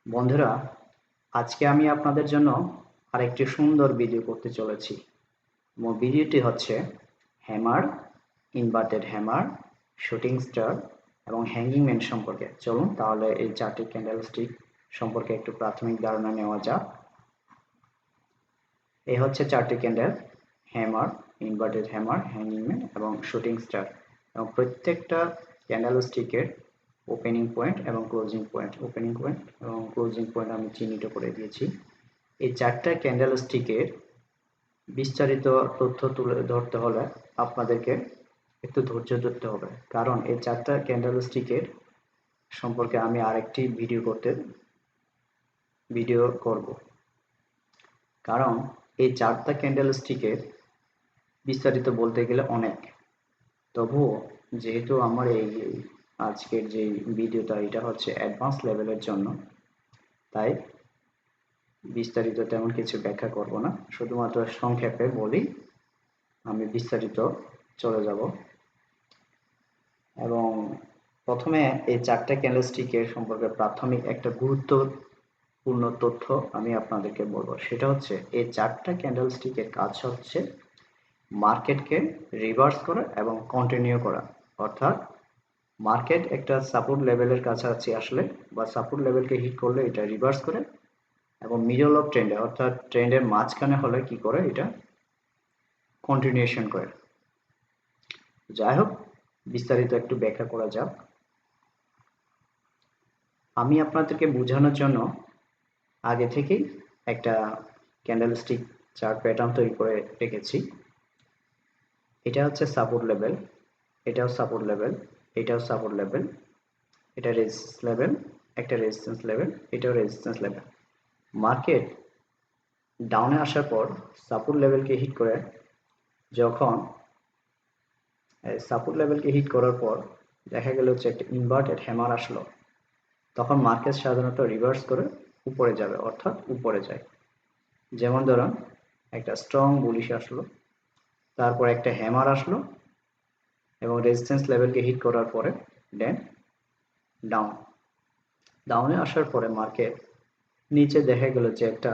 বন্ধুরা, আজকে আমি আপনাদের জন্য আরেকটি সুন্দর ভিডিও করতে চলেছি। ভিডিওটি হচ্ছে hammer, inverted hammer, shooting star এবং হ্যাঙ্গিং ম্যান সম্পর্কে। চলুন তাহলে এই চারটি ক্যান্ডেলস্টিক সম্পর্কে একটু প্রাথমিক ধারণা নেওয়া যাক। এই হচ্ছে চারটি candle: hammer, inverted hammer, hanging man এবং শুটিং স্টার। এবং প্রত্যেকটা ক্যান্ডেলস্টিকের ওপেনিং পয়েন্ট এবং ক্লোজিং পয়েন্ট, ওপেনিং পয়েন্ট এবং ক্লোজিং পয়েন্ট আমি চিহ্নিত করে দিয়েছি। এই চারটা ক্যান্ডেলস্টিকের বিস্তারিত তথ্য তুলে ধরতে হলে আপনাদেরকে একটু ধৈর্য ধরতে হবে, কারণ এই চারটা ক্যান্ডেলস্টিকের সম্পর্কে আমি আরেকটি ভিডিও করব। কারণ এই চারটা ক্যান্ডেলস্টিকের বিস্তারিত বলতে গেলে অনেক। তবুও যেহেতু আমার এই আজকের যে ভিডিওটা এটা হচ্ছে অ্যাডভান্স লেভেলের জন্য, তাই বিস্তারিত তেমন কিছু ব্যাখ্যা করব না, শুধুমাত্র সংক্ষেপে বলি, আমি বিস্তারিত চলে যাব। এবং প্রথমে এই চারটা ক্যান্ডেলস্টিকের সম্পর্কে প্রাথমিক একটা গুরুত্বপূর্ণ তথ্য আমি আপনাদেরকে বলবো। সেটা হচ্ছে এই চারটা ক্যান্ডেলস্টিকের কাজ হচ্ছে মার্কেটকে রিভার্স করা এবং কন্টিনিউ করা। অর্থাৎ মার্কেট একটা সাপোর্ট লেভেলের কাছাকাছি আসলে বা সাপোর্ট লেভেলকে হিট করলে এটা রিভার্স করে, এবং মিডল অফ ট্রেন্ডে অর্থাৎ ট্রেন্ডের মাঝখানে হলে কি করে, এটা কন্টিনিউশন করে। যাই হোক, বিস্তারিত একটু ব্যাখ্যা করা যাক। আমি আপনাদেরকে বোঝানোর জন্য আগে থেকেই একটা ক্যান্ডেলস্টিক চার্ট প্যাটার্ন তৈরি করে রেখেছি। এটা হচ্ছে সাপোর্ট লেভেল, এটাও সাপোর্ট লেভেল, এটাও সাপোর্ট লেভেল, এটা রেজিস্ট্যান্স লেভেল, একটা রেজিস্ট্যান্স লেভেল, এটাও রেজিস্ট্যান্স লেভেল। মার্কেট ডাউনে আসার পর সাপোর্ট লেভেলকে হিট করে, যখন সাপোর্ট লেভেলকে হিট করার পর দেখা গেল হচ্ছে একটা ইনভার্টেড হ্যামার আসলো, তখন মার্কেট সাধারণত রিভার্স করে উপরে যাবে, অর্থাৎ উপরে যায়। যেমন ধরুন, একটা স্ট্রং বুলিশ আসলো, তারপর একটা হ্যামার আসলো এবং রেজিস্ট্যান্স লেভেলকে হিট করার পরে দেন ডাউনে আসার পরে মার্কেট নিচে দেখা গেল যে একটা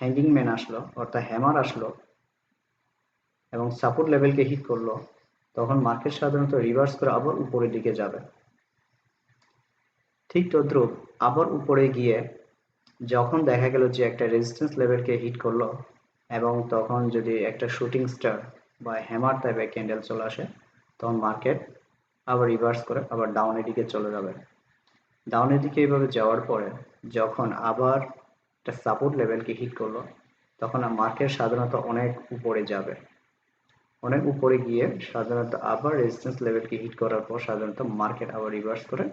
হ্যাঙ্গিং ম্যান আসলো, অর্থাৎ হ্যামার আসলো এবং সাপোর্ট লেভেলকে হিট করলো, তখন মার্কেট সাধারণত রিভার্স করে আবার উপরের দিকে যাবে। ঠিক তদ্রুপ আবার উপরে গিয়ে যখন দেখা গেল যে একটা রেজিস্ট্যান্স লেভেলকে হিট করলো, এবং তখন যদি একটা শুটিং স্টার বা হ্যামার টাইপের ক্যান্ডেল চলে আসে, তখন মার্কেট আবার রিভার্স করে আবার ডাউনের দিকে চলে যাবে। ডাউনের দিকে এইভাবে যাওয়ার পরে যখন আবার একটা সাপোর্ট লেভেলকে হিট করলো, তখন মার্কেট সাধারণত অনেক উপরে যাবে। অনেক উপরে গিয়ে সাধারণত আবার রেজিস্ট্যান্স লেভেলকে হিট করার পর সাধারণত মার্কেট আবার রিভার্স করে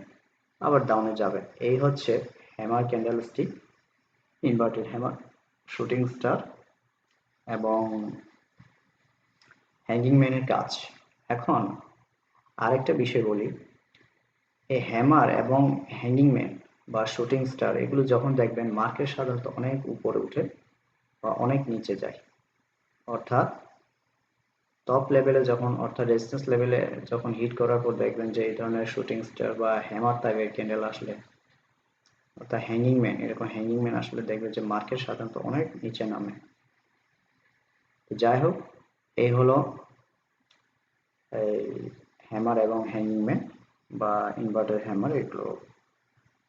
আবার ডাউনে যাবে। এই হচ্ছে hammer candlestick, inverted hammer, shooting star এবং হ্যাঙ্গিং ম্যানের কাজ। এখন আরেকটা বিষয় বলি, এই হ্যামার এবং হ্যাঙ্গিং ম্যান বা শুটিং স্টার এগুলো যখন দেখবেন মার্কেট সাধারণত অনেক উপরে উঠে বা অনেক নিচে যায়, অর্থাৎ টপ লেভেলে যখন, অর্থাৎ রেজিস্ট্যান্স লেভেলে যখন হিট করার পর দেখবেন যে এই ধরনের শুটিং স্টার বা হ্যামার টাইপের ক্যান্ডেল আসলে, অর্থাৎ হ্যাঙ্গিং ম্যান, এরকম হ্যাঙ্গিং ম্যান আসলে দেখবে যে মার্কেট সাধারণত অনেক নিচে নামে। যাই হোক, এই হলো এই হ্যামার এবং হ্যাঙ্গিং ম্যান বা ইনভার্টার হ্যামার, এগুলো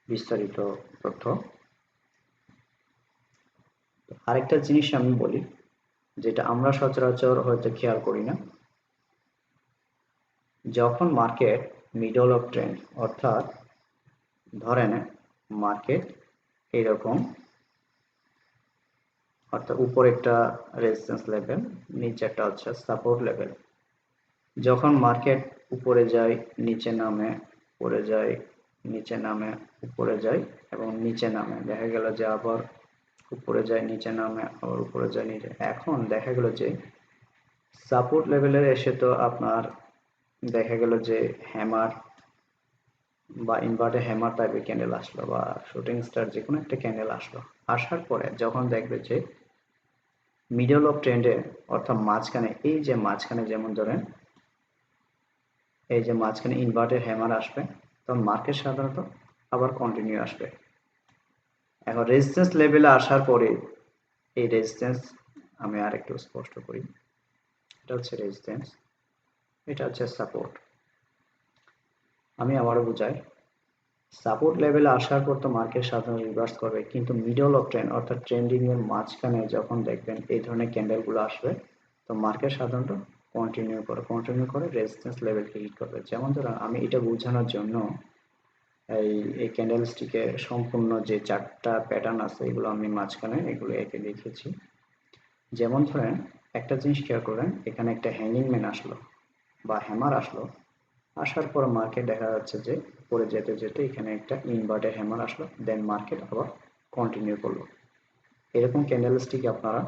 বিস্তারিত তথ্য। আরেকটা জিনিস আমি বলি, যেটা আমরা সচরাচর হয়তো খেয়াল করি না। যখন মার্কেট মিডল অফ ট্রেন্ড, অর্থাৎ ধরেন মার্কেট এরকম, অর্থাৎ উপরে একটা রেজিস্ট্যান্স লেভেল, নিচে একটা হচ্ছে সাপোর্ট লেভেল। যখন মার্কেট উপরে যায়, নিচে নামে, উপরে যায়, নিচে নামে, উপরে যায় এবং নিচে নামে, দেখা গেল যে আবার উপরে যায়, নিচে নামে, আবার উপরে যায়, নিচে। এখন দেখা গেল যে সাপোর্ট লেভেলে এসে তো আপনার দেখা গেল যে হ্যামার বা ইনভার্টার হ্যামার টাইপের ক্যান্ডেল আসলো বা শুটিং স্টার যে কোনো একটা ক্যান্ডেল আসলো, আসার পরে যখন দেখবে যে মিডল অফ ট্রেন্ডে, অর্থাৎ মাঝখানে, এই যে মাঝখানে, যেমন ধরেন এই যে মাঝখানে ইনভার্টেড হ্যামার আসবে, তখন মার্কেট সাধারণত আবার কন্টিনিউ আসবে। এখন রেজিস্ট্যান্স লেভেলে আসার পরে এই রেজিস্ট্যান্স আমি আর একটু স্পষ্ট করি। এটা হচ্ছে রেজিস্ট্যান্স, এটা হচ্ছে সাপোর্ট। আমি আবারও বুঝাই, সাপোর্ট লেভেলে আসার পর তো মার্কেট সাধারণত রিভার্স করবে, কিন্তু মিডল অফ ট্রেন্ড অর্থাৎ ট্রেন্ডিং এর মাঝখানে যখন দেখবেন এই ধরনের ক্যান্ডেলগুলো আসবে, তো মার্কেট সাধারণত কন্টিনিউ করে রেজিস্ট্যান্স লেভেলকে হিট করবে। যেমন ধরুন আমি এটা বোঝানোর জন্য এই ক্যান্ডেলস্টিকের সম্পূর্ণ যে চারটা প্যাটার্ন আছে এগুলো আমি মাঝখানে এগুলো এঁকে লিখেছি। যেমন ধরেন একটা জিনিস খেয়াল করেন, এখানে একটা হ্যাঙ্গিং ম্যান আসলো বা হ্যামার আসলো, আসার পর মার্কেট দেখা যাচ্ছে যে পরে যেতে যেতে এখানে একটা ইনভার্টেড হ্যামার আসলো, দেন মার্কেট আবার কন্টিনিউ করলো। এরকম ক্যান্ডেলস্টিক আপনারা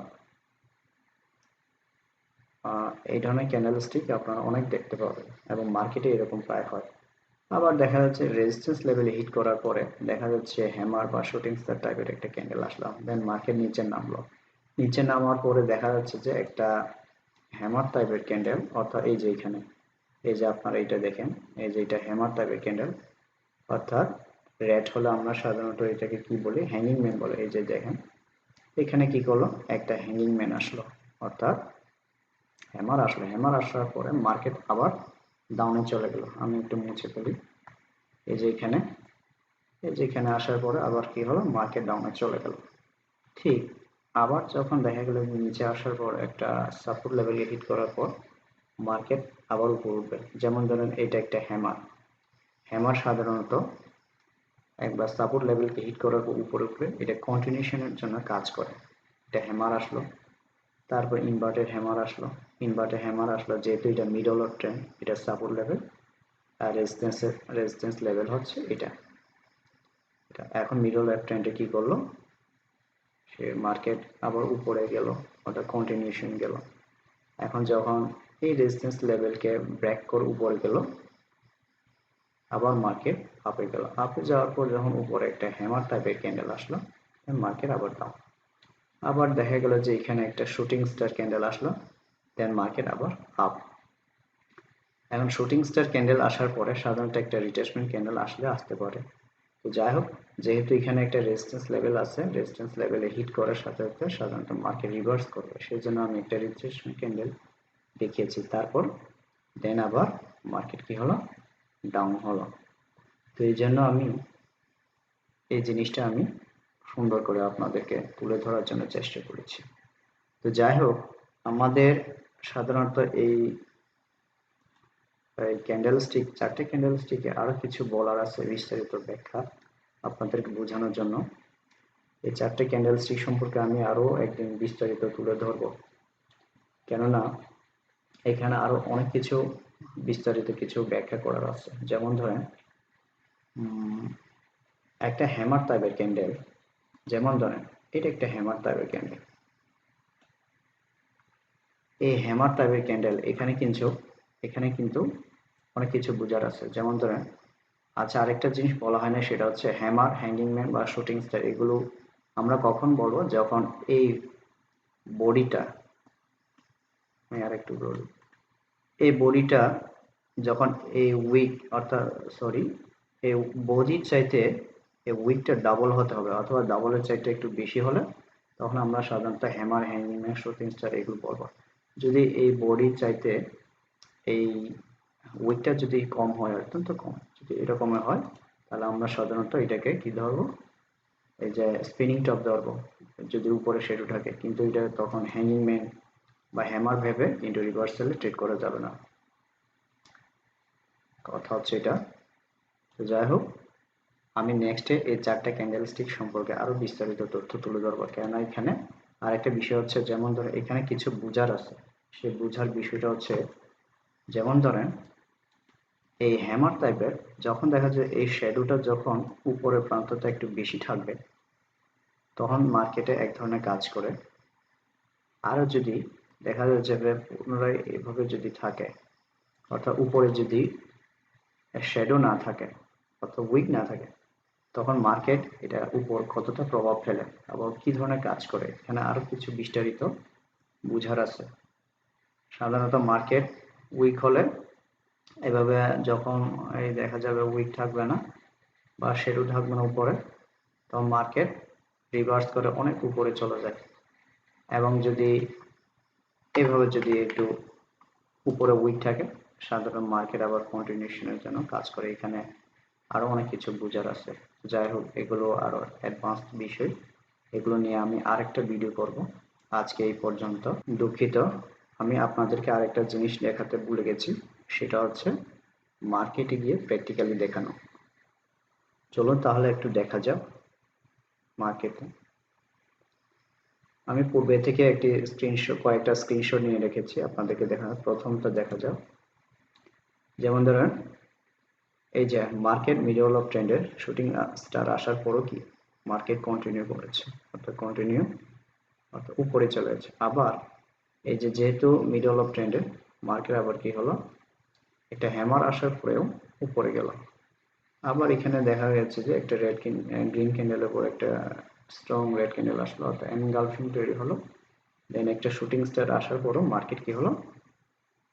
এই ধরনের ক্যান্ডেলস্টিক আপনারা অনেক দেখতে পাবেন এবং মার্কেটে এরকম প্রায় হয়। আবার দেখা যাচ্ছে রেজিস্ট্যান্স লেভেলে হিট করার পরে দেখা যাচ্ছে হ্যামার বা শুটিং স্টার টাইপের একটা ক্যান্ডেল আসলো, দেন মার্কেট নিচে নামলো। নিচে নামার পরে দেখা যাচ্ছে যে একটা হ্যামার টাইপের ক্যান্ডেল, অর্থাৎ এই যে এখানে এই যে আপনারা এটা দেখেন, এই যে এটা হ্যামার টাইপের ক্যান্ডেল, অর্থাৎ রেড হলে আমরা সাধারণত এটাকে কি বলি, হ্যাঙ্গিং ম্যান বলে। এই যে দেখেন এখানে কি করলো, একটা হ্যাঙ্গিং ম্যান আসলো, অর্থাৎ হ্যামার আসলো। হ্যামার আসার পরে মার্কেট আবার ডাউনে চলে গেল। আমি একটু মুছে ফেলি। এই যে এখানে এই যে এখানে আসার পরে আবার কি হলো, মার্কেট ডাউনে চলে গেল। ঠিক আবার যখন দেখা গেল নিচে আসার পর একটা সাপোর্ট লেভেলে হিট করার পর মার্কেট আবার উপর উঠবে। যেমন ধরেন এটা একটা হ্যামার। হ্যামার সাধারণত একবার সাপোর্ট লেভেলকে হিট করার পর উপরে উঠবে, এটা কন্টিনিউশনের জন্য কাজ করে। এটা হ্যামার আসলো, তারপর ইনভার্টেড হ্যামার আসলো। ইনভার্টেড হ্যামার আসলো, যেহেতু এটা মিডল অফ ট্রেন্ড, এটা সাপোর্ট লেভেল আর রেজিস্ট্যান্স লেভেল হচ্ছে এটা। এখন মিডল অফ ট্রেন্ডে কি করলো, সে মার্কেট আবার উপরে গেল, অর্থাৎ কন্টিনিউশন গেল। এখন যখন এই রেজিস্ট্যান্স লেভেলকে ব্রেক করে উপরে গেল, আবার মার্কেট আপে গেল। আপে যাওয়ার পর যখন উপরে একটা হ্যামার টাইপের ক্যান্ডেল আসলো, মার্কেট আবার ডাউন। আবার দেখা গেল যে এখানে একটা শুটিং স্টার ক্যান্ডেল আসলো, দেন মার্কেট আবার আপ। এখন শুটিং স্টার ক্যান্ডেল আসার পরে সাধারণত একটা রিট্রেসমেন্ট ক্যান্ডেল আসতে পারে। তো যাই হোক, যেহেতু এখানে একটা রেজিস্ট্যান্স লেভেল আছে, রেজিস্ট্যান্স লেভেলে হিট করার সাথে সাথে সাধারণত মার্কেট রিভার্স করবে, সেই জন্য আমি একটা রিট্রেসমেন্ট ক্যান্ডেল দেখিয়েছি। তারপর দেন আবার মার্কেট কি হলো, ডাউন হলো। তো এই জন্য আমি এই জিনিসটা আমি সুন্দর করে আপনাদেরকে তুলে ধরার জন্য চেষ্টা করেছি। তো যাই হোক, আমাদের সাধারণত এই ক্যান্ডেলস্টিক, চারটে ক্যান্ডেলস্টিকে আরো কিছু বলার আছে, বিস্তারিত ব্যাখ্যা আপনাদেরকে বোঝানোর জন্য। এই চারটে ক্যান্ডেলস্টিক সম্পর্কে আমি আরো একদিন বিস্তারিত তুলে ধরবো, কেননা এখানে আরো অনেক কিছু বিস্তারিত কিছু ব্যাখ্যা করার আছে। যেমন ধরেন একটা হ্যামার টাইপের ক্যান্ডেল, যেমন ধরেন এটা একটা হ্যামার টাইপের ক্যান্ডেল। এই হ্যামার টাইপের ক্যান্ডেল এখানে কিন্তু অনেক কিছু বোঝার আছে। যেমন ধরেন, আচ্ছা আরেকটা জিনিস বলা হয় না, সেটা হচ্ছে হ্যামার, হ্যাঙ্গিং ম্যান বা শুটিং স্টার, এগুলো আমরা কখন বলবো, যখন এই বডিটা, আমি আরেকটু বলি, এই বডিটা যখন এই উইক অর্থাৎ সরি এই বডির চাইতে এই উইকটা ডাবল হতে হবে, অথবা ডাবলের চাইতে একটু বেশি হলে তখন আমরা সাধারণত hammer, hanging man, shooting star এগুলো বলবো। যদি এই বডির চাইতে এই উইকটা যদি কম হয়, অত্যন্ত কম, যদি এরকমের হয়, তাহলে আমরা সাধারণত এটাকে কি ধরবো, এই যে স্পিনিং টপ ধরবো, যদি উপরে শেডো থাকে। কিন্তু এটা তখন হ্যাঙ্গিং ম্যান বা হ্যামার ভেবে কিন্তু রিভার্সালে ট্রেড করা যাবে না, কথা হচ্ছে এটা। তো যাই হোক, আমি নেক্সটে এই চারটা ক্যান্ডেলস্টিক সম্পর্কে আরো বিস্তারিত তথ্য তুলে ধরবো, কেননা এখানে আরেকটা বিষয় হচ্ছে, যেমন ধরেন এখানে কিছু বোঝার আছে। সেই বোঝার বিষয়টা হচ্ছে, যেমন ধরেন এই হ্যামার টাইপের যখন দেখা যায় এই শ্যাডোটা যখন উপরের প্রান্তটা একটু বেশি থাকবে, তখন মার্কেটে এক ধরনের কাজ করে। আরো যদি দেখা যায় যে পুনরায় এভাবে যদি থাকে, অর্থাৎ উপরে যদি শ্যাডো না থাকে অর্থাৎ উইক না থাকে, তখন মার্কেট এটা উপর কতটা প্রভাব ফেলে আবার কি ধরনের কাজ করে, এখানে আরো কিছু বিস্তারিত বুঝার আছে। সাধারণত মার্কেট উইক হলে এভাবে যখন দেখা যাবে উইক থাকবে না বা শ্যাডো থাকবে না উপরে, তখন মার্কেট রিভার্স করে অনেক উপরে চলে যায়, এবং যদি এভাবে যদি একটু উপরে উইক থাকে, সাধারণ মার্কেট আবার কন্টিনিউশনের জন্য কাজ করে। এখানে আরো অনেক কিছু বোঝার আছে। যাই হোক, এগুলো আরো অ্যাডভান্স বিষয়, এগুলো নিয়ে আমি আরেকটা ভিডিও করব। আজকে এই পর্যন্ত। দুঃখিত, আমি আপনাদেরকে আরেকটা জিনিস দেখাতে ভুলে গেছি, সেটা হচ্ছে মার্কেটে গিয়ে প্র্যাকটিক্যালি দেখানো। চলুন তাহলে একটু দেখা যাক মার্কেটে। আমি পূর্বে থেকে কয়েকটা স্ক্রিনশট নিয়ে রেখেছি আপনাদেরকে দেখানোর। প্রথমটা দেখা যাক। যেমন ধরেন, এই যে মার্কেট মিডল অফ ট্রেন্ডের শুটিং স্টার আসার পরও কি মার্কেট কন্টিনিউ করেছে, অর্থাৎ উপরে চলে গেছে। আবার এই যে যেহেতু মিডল অফ ট্রেন্ডের, মার্কেট আবার কি হলো, একটা হ্যামার আসার পরেও উপরে গেল। আবার এখানে দেখা যাচ্ছে যে একটা গ্রিন ক্যান্ডেলের উপর একটা স্ট্রং রেড ক্যান্ডেল আসলো, অর্থাৎ এনগালফিং তৈরি হলো। দেন একটা শুটিং স্টার আসার পরও মার্কেট কি হলো,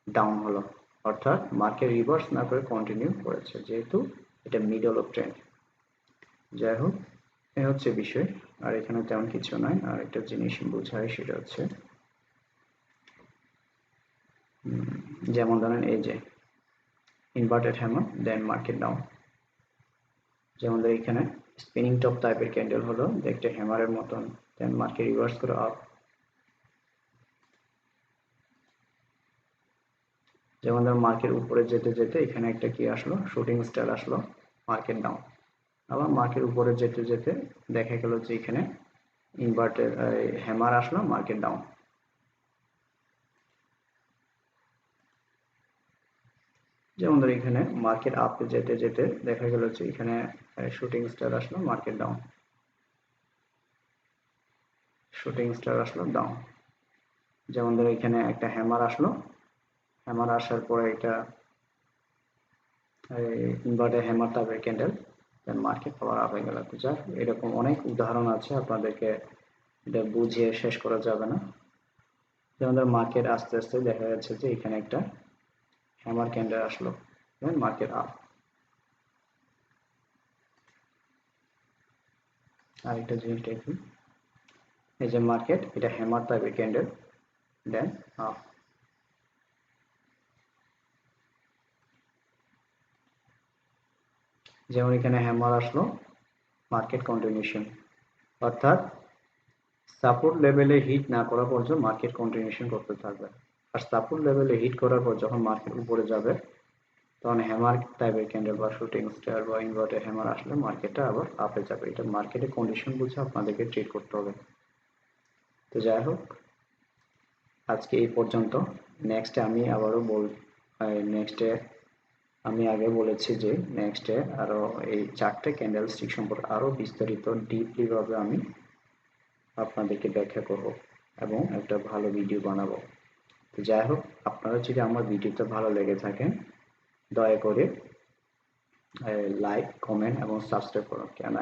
ডাউন হলো। অর্থাৎ মার্কেট রিভার্স না করে কন্টিনিউ করেছে, যেহেতু এটা মিডল অফ ট্রেন্ড। যাই হোক, এই হচ্ছে বিষয়, আর এখানে তেমন কিছু নাই। আর একটা জিনিস বোঝাই, সেটা হচ্ছে যেমন ধরেন এই যে ইনভার্টেড হ্যামার, দেন মার্কেট ডাউন। যেমন ধরেন এখানে স্পিনিং টপ টাইপের ক্যান্ডেল হলো, একটা হ্যামারের মতন, দেন মার্কেট রিভার্স করে আপ। যেমন ধরেন মার্কেট উপরে যেতে যেতে এখানে একটা কি আসলো, শুটিং স্টার আসলো, মার্কেট ডাউন। আবার মার্কেট উপরে যেতে যেতে দেখা গেল যে এখানে ইনভার্টেড হ্যামার আসলো, মার্কেট ডাউন। যেমন ধর এখানে মার্কেট আপে যেতে যেতে দেখা গেল যে এখানে শুটিং স্টার আসলো, মার্কেট ডাউন। শুটিং স্টার আসলো, ডাউন। যেমন ধর এখানে একটা হ্যামার আসলো, হ্যামার আসার পরে এটা ইনভার্টেড হ্যামার টাইপের ক্যান্ডেল, দেন মার্কেট আবার আপ হয়ে গেল। তো যাক, এরকম অনেক উদাহরণ আছে, আপনাদেরকে এটা বুঝিয়ে শেষ করা যাবে না। যেমন ধর মার্কেট আস্তে আস্তে দেখা যাচ্ছে যে এখানে একটা হ্যামার ক্যান্ডেল আসলো, দেন মার্কেট আপ। আরেকটা জিনিস দেখি, এই যে মার্কেট, এটা হ্যামার টাইপের ক্যান্ডেল, দেন আপ। যেমন এখানে হ্যামার আসলো, মার্কেট কন্টিনিউশন। অর্থাৎ সাপোর্ট লেভেলে হিট না করা পর্যন্ত মার্কেট কন্টিনিউশন করতে থাকবে। আর সাপোর্ট লেভেলে হিট করার পর যখন মার্কেট উপরে যাবে, তখন হ্যামার টাইপের ক্যান্ডেল বা শুটিং স্টার বা ইনভার্টেড হ্যামার আসলে মার্কেটটা আবার আপে যাবে। এটা মার্কেটের কন্ডিশন বুঝে আপনাদেরকে ট্রেড করতে হবে। তো যাই হোক, আজকে এই পর্যন্ত। নেক্সটে আমি আবারও নেক্সটে আমি আগে বলেছি যে নেক্সটে আরো এই চারটে ক্যান্ডেল স্টিক সম্পর্কে আরো বিস্তারিত ডিপলি ভাবে আমি আপনাদেরকে ব্যাখ্যা করব এবং একটা ভালো ভিডিও বানাবো। তো যাই হোক, আপনারা যদি আমার ভিডিওটা ভালো লেগে থাকে, দয়া করে লাইক, কমেন্ট এবং সাবস্ক্রাইব করুন। কেন